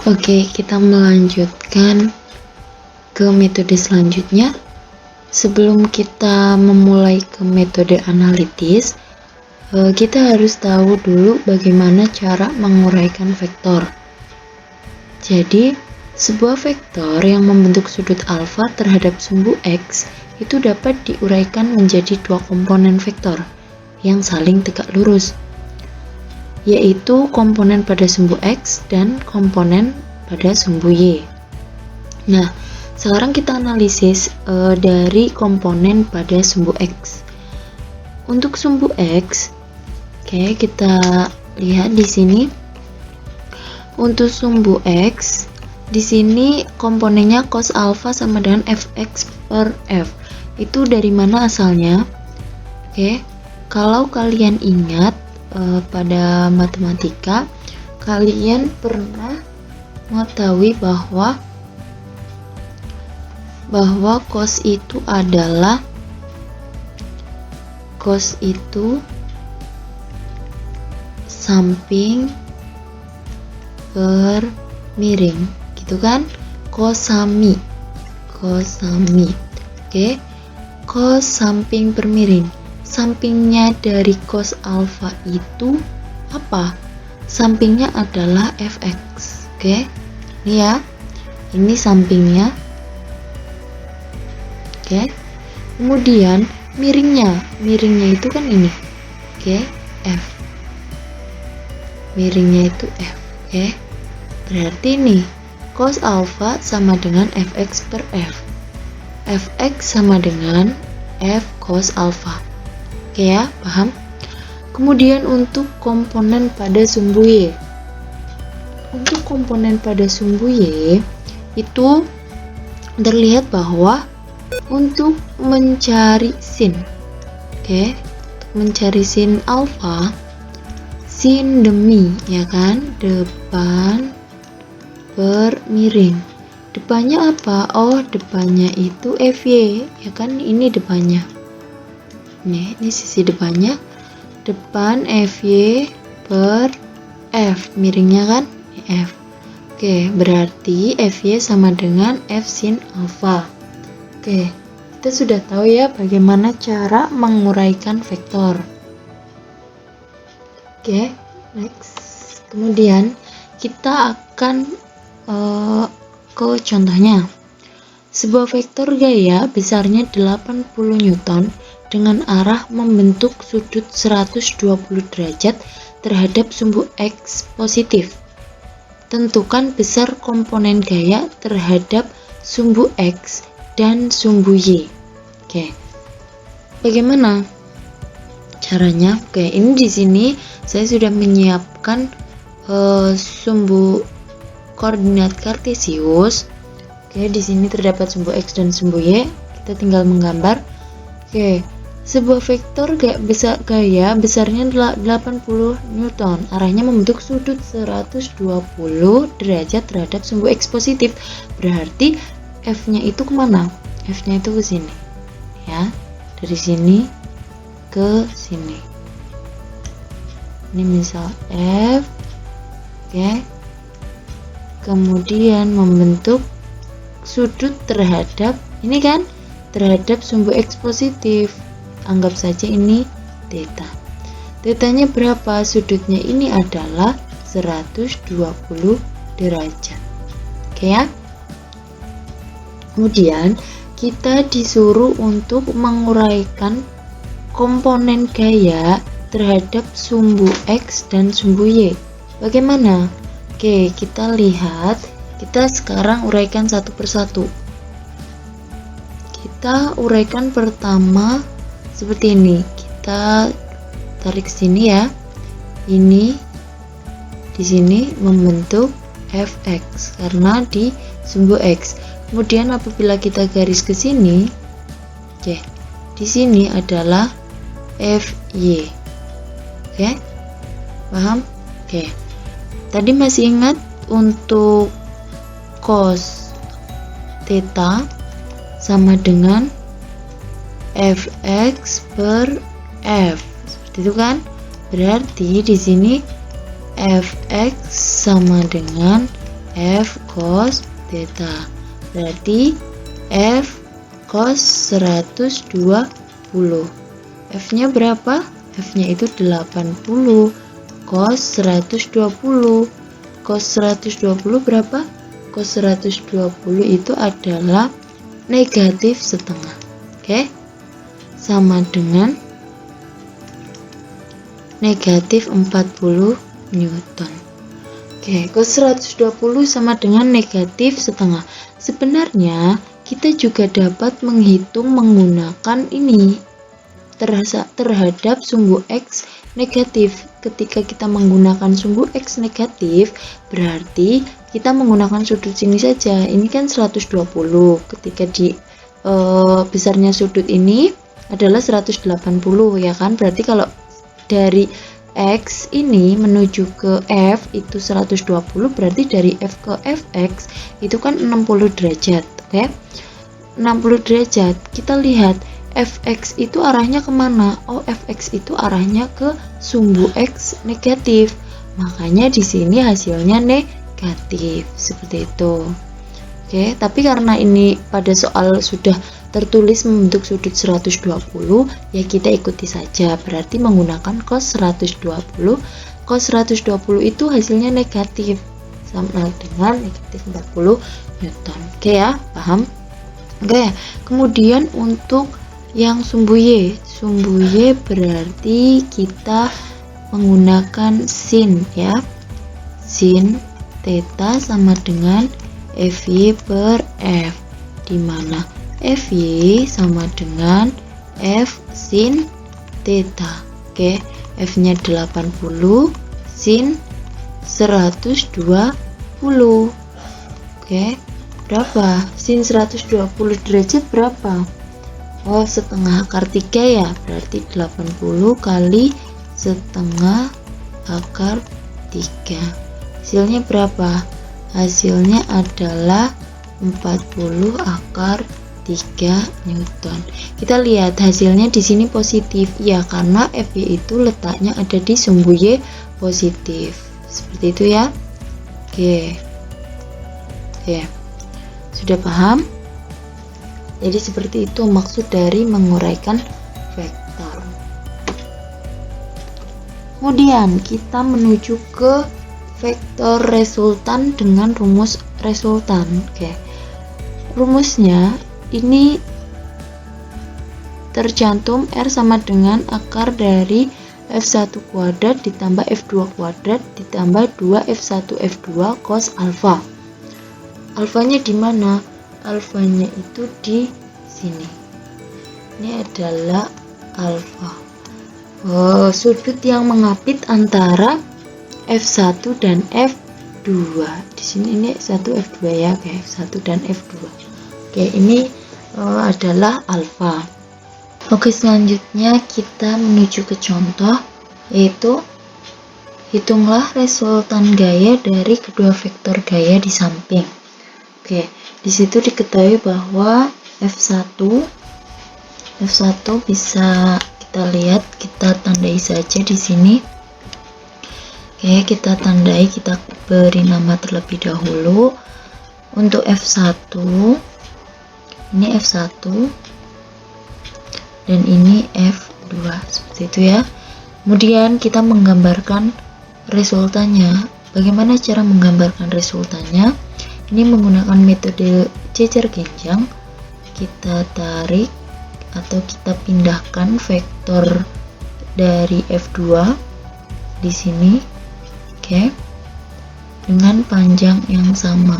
Oke, kita melanjutkan ke metode selanjutnya. Sebelum kita memulai ke metode analitis, kita harus tahu dulu bagaimana cara menguraikan vektor. Jadi, sebuah vektor yang membentuk sudut alfa terhadap sumbu X itu dapat diuraikan menjadi dua komponen vektor yang saling tegak lurus, yaitu komponen pada sumbu X dan komponen pada sumbu Y. Nah, sekarang kita analisis dari komponen pada sumbu X. Untuk sumbu X, oke, kita lihat di sini. Untuk sumbu X, di sini komponennya cos alpha sama dengan fx per f. Itu dari mana asalnya? Oke, kalau kalian ingat pada matematika, kalian pernah mengetahui bahwa cos itu adalah samping per miring, gitu kan? Cosami. Oke, cos samping per miring. Sampingnya dari cos alpha itu apa? Sampingnya adalah fx. Oke, ini ya, ini sampingnya. Oke, kemudian miringnya itu kan ini. Oke, f. Miringnya itu f. Oke, berarti ini cos alpha sama dengan fx per f. Fx sama dengan f cos alpha. Oke ya, paham? Kemudian untuk komponen pada sumbu Y. Untuk komponen pada sumbu Y itu terlihat bahwa untuk mencari sin, oke, mencari sin alfa, sin demi, ya kan, depan per miring. Depannya apa? Oh, depannya itu fy, ya kan, ini depannya. Ini sisi depannya, depan fy per f, miringnya kan f. Oke, berarti fy sama dengan f sin alpha. Oke, kita sudah tahu ya bagaimana cara menguraikan vektor. Oke, next. Kemudian kita akan ke contohnya. Sebuah vektor gaya besarnya 80 Newton dengan arah membentuk sudut 120 derajat terhadap sumbu X positif. Tentukan besar komponen gaya terhadap sumbu X dan sumbu Y. Oke, bagaimana caranya? Oke, ini di sini saya sudah menyiapkan sumbu koordinat kartesius. Oke, di sini terdapat sumbu X dan sumbu Y. Kita tinggal menggambar. Oke, sebuah vektor gaya besarnya 80 Newton, arahnya membentuk sudut 120 derajat terhadap sumbu X positif. Berarti F-nya itu kemana? F-nya itu ke sini, ya, dari sini ke sini. Ini misal F, oke. Kemudian membentuk sudut terhadap ini kan, terhadap sumbu X positif. Anggap saja ini theta. Thetanya berapa? Sudutnya ini adalah 120 derajat. Oke ya. Kemudian kita disuruh untuk menguraikan komponen gaya terhadap sumbu X dan sumbu Y. Bagaimana? Oke, kita lihat. Kita sekarang uraikan satu persatu. Kita uraikan pertama seperti ini. Kita tarik sini ya. Ini di sini membentuk fx karena di sumbu X. Kemudian apabila kita garis ke sini, oke, di sini adalah fy. Oke, paham? Oke, tadi masih ingat untuk cos theta sama dengan fx per f, seperti itu kan? Berarti di sini fx sama dengan F cos theta. Berarti F cos 120. F-nya berapa? F-nya itu 80. Cos 120. Cos 120 berapa? Cos 120 itu adalah negatif setengah. Oke? Sama dengan negatif 40 Newton. Oke, cos 120 sama dengan negatif setengah. Sebenarnya kita juga dapat menghitung menggunakan ini terhadap sumbu X negatif. Ketika kita menggunakan sumbu X negatif, berarti kita menggunakan sudut sini saja. Ini kan 120. Ketika di besarnya sudut ini adalah 180 ya kan? Berarti kalau dari X ini menuju ke F itu 120, berarti dari F ke Fx itu kan 60 derajat. Oke? 60 derajat. Kita lihat Fx itu arahnya kemana? Oh, Fx itu arahnya ke sumbu X negatif. Makanya di sini hasilnya negatif. Seperti itu. Oke, tapi karena ini pada soal sudah tertulis membentuk sudut 120, ya kita ikuti saja. Berarti menggunakan cos 120. Cos 120 itu hasilnya negatif. Sama dengan negatif 40 Newton. Oke ya, paham? Oke, kemudian untuk yang sumbu Y berarti kita menggunakan sin ya. Sin theta sama dengan Fy per F, di mana Fy sama dengan F sin theta. Oke, F-nya 80, sin 120. Oke, berapa? Sin 120 derajat berapa? Oh, setengah akar 3 ya, berarti 80 kali setengah akar 3. Hasilnya berapa? Hasilnya adalah 40 akar 3 Newton. Kita lihat hasilnya di sini positif. Ya, karena Fy itu letaknya ada di sumbu Y positif. Seperti itu ya. Oke. Oke. Sudah paham? Jadi seperti itu maksud dari menguraikan vektor. Kemudian kita menuju ke vektor resultan dengan rumus resultan. Oke. Rumusnya ini tercantum R sama dengan akar dari F1 kuadrat ditambah F2 kuadrat ditambah 2 F1 F2 cos alfa. Alfanya di mana? Alfanya itu di sini. Ini adalah alfa. Oh, sudut yang mengapit antara F1 dan F2. Di sini ini F1 F2 ya, kayak F1 dan F2. Oke, ini adalah alfa. Oke, selanjutnya kita menuju ke contoh, yaitu hitunglah resultan gaya dari kedua vektor gaya di samping. Oke, di situ diketahui bahwa F1 bisa kita lihat, kita tandai saja di sini. Oke, kita tandai, kita beri nama terlebih dahulu. Untuk F1, ini F1 dan ini F2, seperti itu ya. Kemudian kita menggambarkan resultannya. Bagaimana cara menggambarkan resultannya? Ini menggunakan metode cecer genjang. Kita tarik atau kita pindahkan vektor dari F2 di sini, oke, dengan panjang yang sama,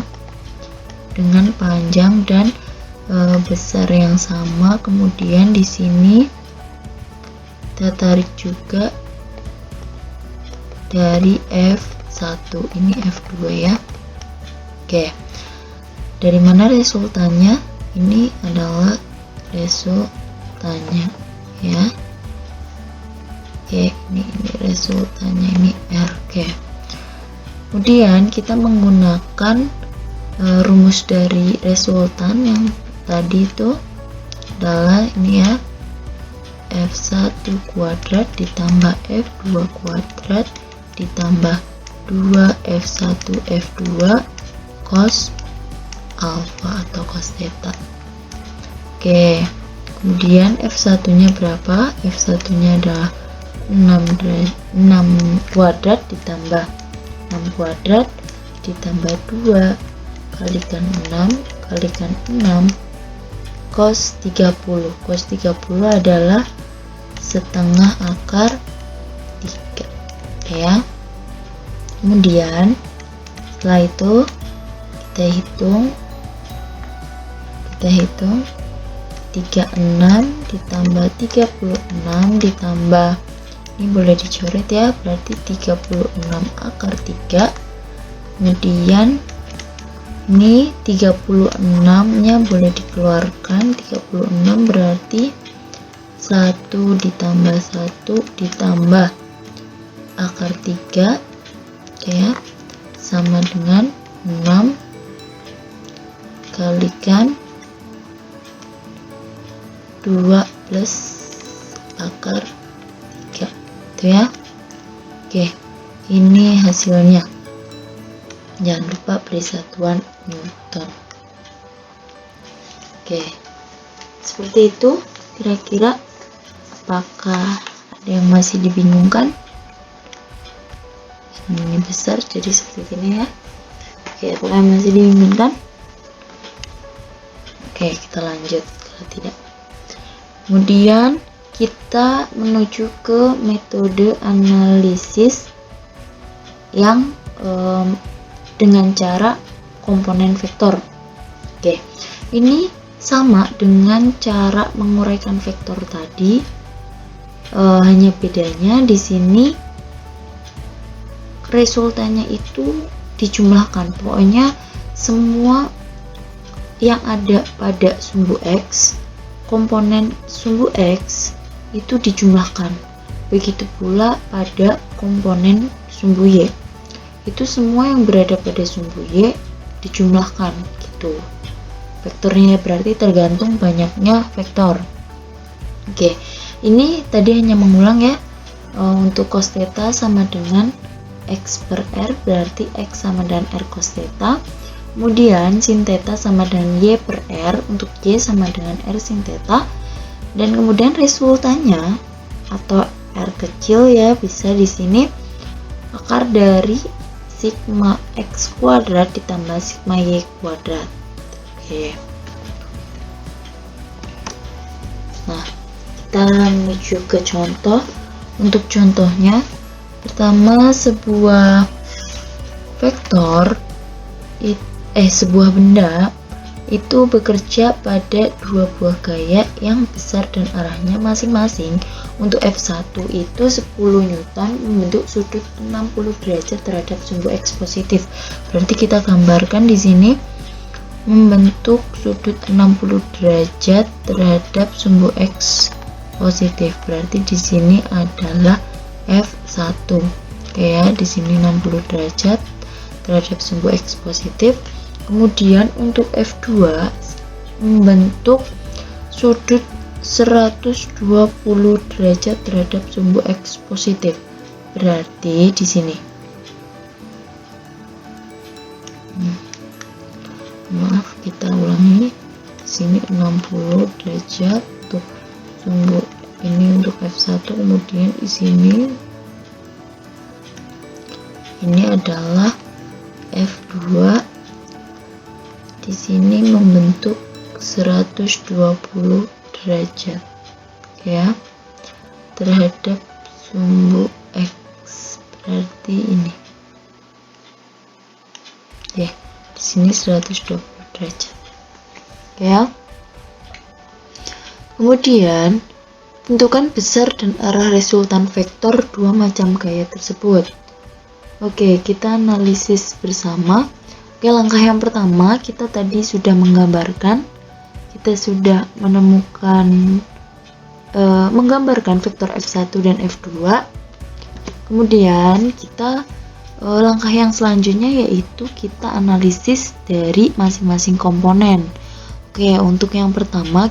dengan panjang dan besar yang sama. Kemudian di sini kita tarik juga dari F1, ini F2 ya. Oke, dari mana resultannya? Ini adalah resultannya ya. Oke, ini resultannya, ini R. Oke, kemudian kita menggunakan rumus dari resultan yang tadi itu adalah ini ya, F1 kuadrat ditambah F2 kuadrat ditambah 2 F1 F2 cos alfa atau cos theta. Oke, kemudian F1 nya berapa? F1 nya adalah 6 kuadrat ditambah 6 kuadrat ditambah 2 kalikan 6 kalikan 6 cos 30. Cos 30 adalah setengah akar 3 ya. Kemudian setelah itu kita hitung 36 ditambah 36 ditambah, ini boleh dicoret ya, berarti 36 akar 3. Kemudian ini 36 nya boleh dikeluarkan, 36 berarti 1 ditambah 1 ditambah akar 3 ya, sama dengan 6 kalikan 2 plus akar 3 itu ya. Oke, ini hasilnya. Jangan lupa beri satuan Newton. Oke, seperti itu. Kira-kira apakah ada yang masih dibingungkan? Ini besar jadi seperti ini ya. Oke, apakah masih dibingungkan? Oke, kita lanjut kalau tidak. Kemudian kita menuju ke metode analisis yang dengan cara komponen vektor. Oke, ini sama dengan cara menguraikan vektor tadi, hanya bedanya di sini resultannya itu dijumlahkan. Pokoknya semua yang ada pada sumbu X, komponen sumbu X itu dijumlahkan. Begitu pula pada komponen sumbu Y. Itu semua yang berada pada sumbu Y dijumlahkan gitu. Vektornya berarti tergantung banyaknya vektor. Oke, ini tadi hanya mengulang ya. Untuk cos theta sama dengan X per R, berarti X sama dengan R cos theta. Kemudian sin theta sama dengan Y per R, untuk Y sama dengan R sin theta. Dan kemudian resultannya atau R kecil ya, bisa di sini akar dari sigma X kuadrat ditambah sigma Y kuadrat. Oke. Nah, kita menuju ke contoh. Untuk contohnya, pertama sebuah vektor sebuah benda itu bekerja pada dua buah gaya yang besar dan arahnya masing-masing. Untuk F1 itu 10 Newton membentuk sudut 60 derajat terhadap sumbu X positif. Berarti kita gambarkan di sini membentuk sudut 60 derajat terhadap sumbu X positif. Berarti di sini adalah F1. Oke ya, di sini 60 derajat terhadap sumbu X positif. Kemudian untuk F2 membentuk sudut 120 derajat terhadap sumbu X positif. Berarti di sini maaf, kita ulangi. Di sini 60 derajat untuk sumbu ini untuk F1, kemudian di sini ini adalah F2. Di sini membentuk 120 derajat ya terhadap sumbu X, berarti ini ya, di sini 120 derajat ya. Kemudian tentukan besar dan arah resultan vektor dua macam gaya tersebut. Oke, kita analisis bersama. Oke, langkah yang pertama kita tadi sudah menggambarkan, kita sudah menemukan menggambarkan vektor F1 dan F2. Kemudian kita langkah yang selanjutnya yaitu kita analisis dari masing-masing komponen. Oke, untuk yang pertama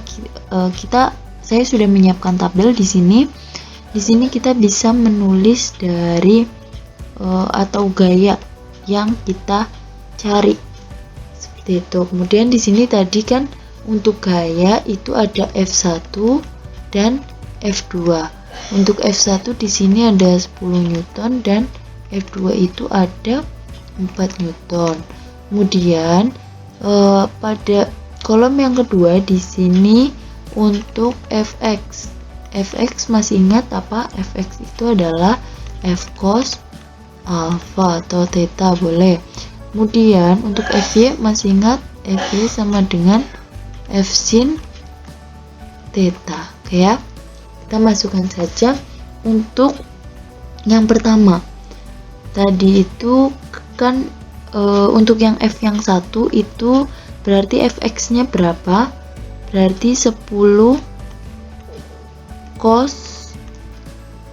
saya sudah menyiapkan tabel di sini. Di sini kita bisa menulis dari atau gaya yang kita cari. Seperti itu. Kemudian di sini tadi kan untuk gaya itu ada F1 dan F2. Untuk F1 di sini ada 10 Newton dan F2 itu ada 4 Newton. Kemudian pada kolom yang kedua di sini untuk Fx. Fx masih ingat apa? Fx itu adalah F cos alpha atau theta, boleh. Kemudian untuk Fy masih ingat? Fy sama dengan F sin theta. Oke ya. Kita masukkan saja untuk yang pertama. Tadi itu kan untuk yang F yang 1 itu berarti Fx-nya berapa? Berarti 10 cos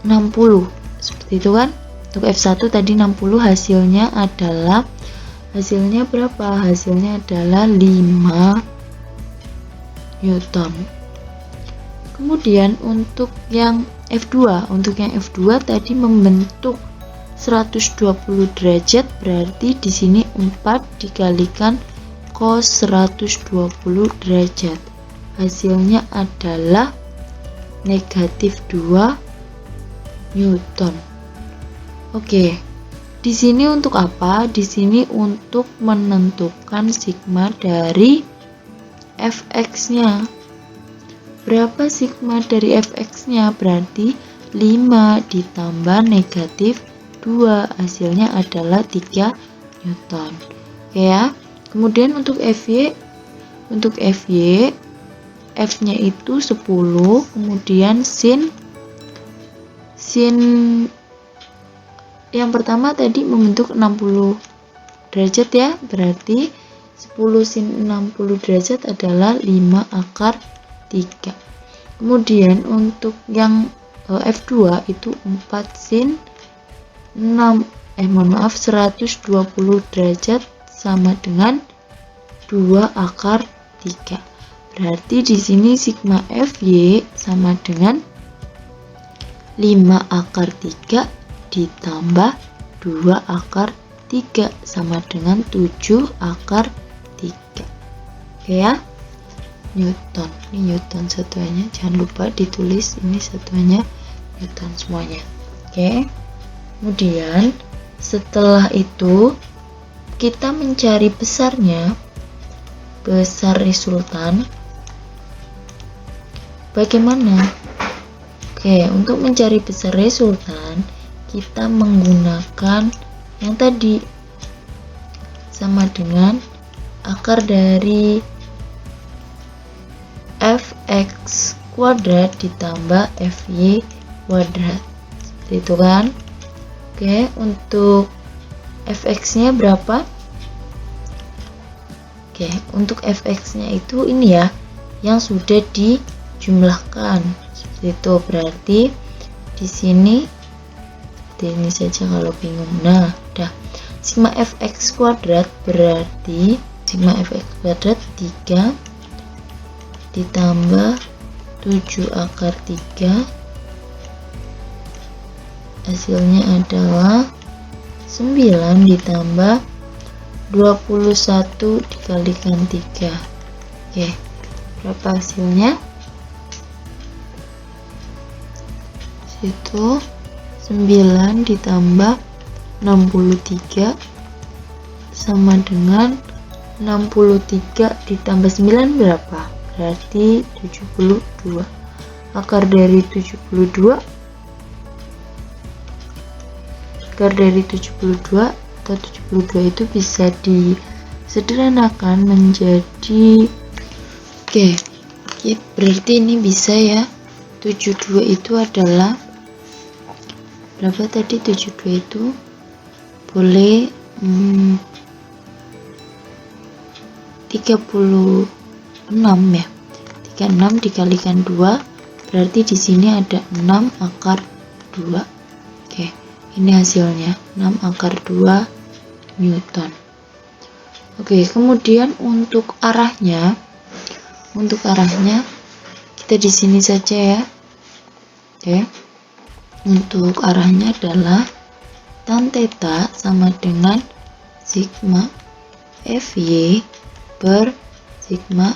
60. Seperti itu kan? Untuk F1 tadi 60, hasilnya berapa? Hasilnya adalah 5 Newton. Kemudian untuk yang F2, tadi membentuk 120 derajat, berarti di sini 4 dikalikan cos 120 derajat. Hasilnya adalah negatif 2 Newton. Oke. Di sini untuk apa? Di sini untuk menentukan sigma dari Fx-nya. Berapa sigma dari Fx-nya? Berarti 5 ditambah negatif 2, hasilnya adalah 3 Newton. Oke ya. Kemudian untuk Fy, F-nya itu 10, kemudian sin yang pertama tadi membentuk 60 derajat ya, berarti 10 sin 60 derajat adalah 5 akar 3. Kemudian untuk yang F2 itu 4 sin 120 derajat sama dengan 2 akar 3. Berarti di sini sigma Fy sama dengan 5 akar 3 ditambah 2 akar 3 sama dengan 7 akar 3. Oke ya. Newton. Ini Newton satuannya. Jangan lupa ditulis ini satuannya Newton semuanya. Oke. Kemudian setelah itu kita mencari besarnya, besar resultan. Bagaimana? Oke, untuk mencari besar resultan kita menggunakan yang tadi sama dengan akar dari Fx kuadrat ditambah Fy kuadrat. Seperti itu kan? Oke, untuk Fx-nya berapa? Oke, untuk Fx-nya itu ini ya, yang sudah dijumlahkan. Seperti itu, berarti di sini seperti ini saja kalau bingung. Nah, udah. Sigma Fx kuadrat berarti sigma Fx kuadrat 3 ditambah 7 akar 3, hasilnya adalah 9 ditambah 21 dikalikan 3. Oke, berapa hasilnya? Situ 9 ditambah 63 sama dengan 63 ditambah 9 berapa? Berarti 72. Akar dari 72 atau 72 itu bisa disederhanakan menjadi berarti ini bisa ya, 72 itu adalah berapa tadi? 72 itu boleh 36 ya, 36 dikalikan 2 berarti di sini ada 6 akar 2. Oke, ini hasilnya 6 akar 2 Newton. Oke, kemudian untuk arahnya kita di sini saja ya. Oke, untuk arahnya adalah tan theta sama dengan sigma Fy per sigma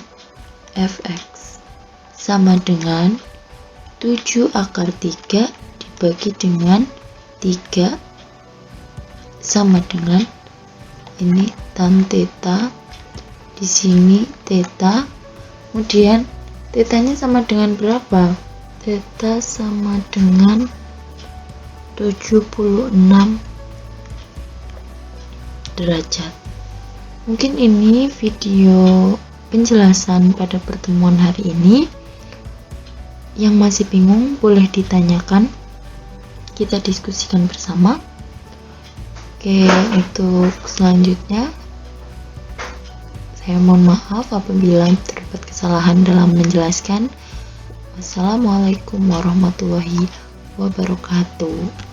fx sama dengan 7 akar 3 dibagi dengan 3 sama dengan ini tan theta, di sini theta, kemudian theta-nya sama dengan berapa? Theta sama dengan 76 derajat. Mungkin ini video penjelasan pada pertemuan hari ini. Yang masih bingung boleh ditanyakan, kita diskusikan bersama. Oke, untuk selanjutnya saya mohon maaf apabila terdapat kesalahan dalam menjelaskan. Wassalamualaikum warahmatullahi wabarakatuh.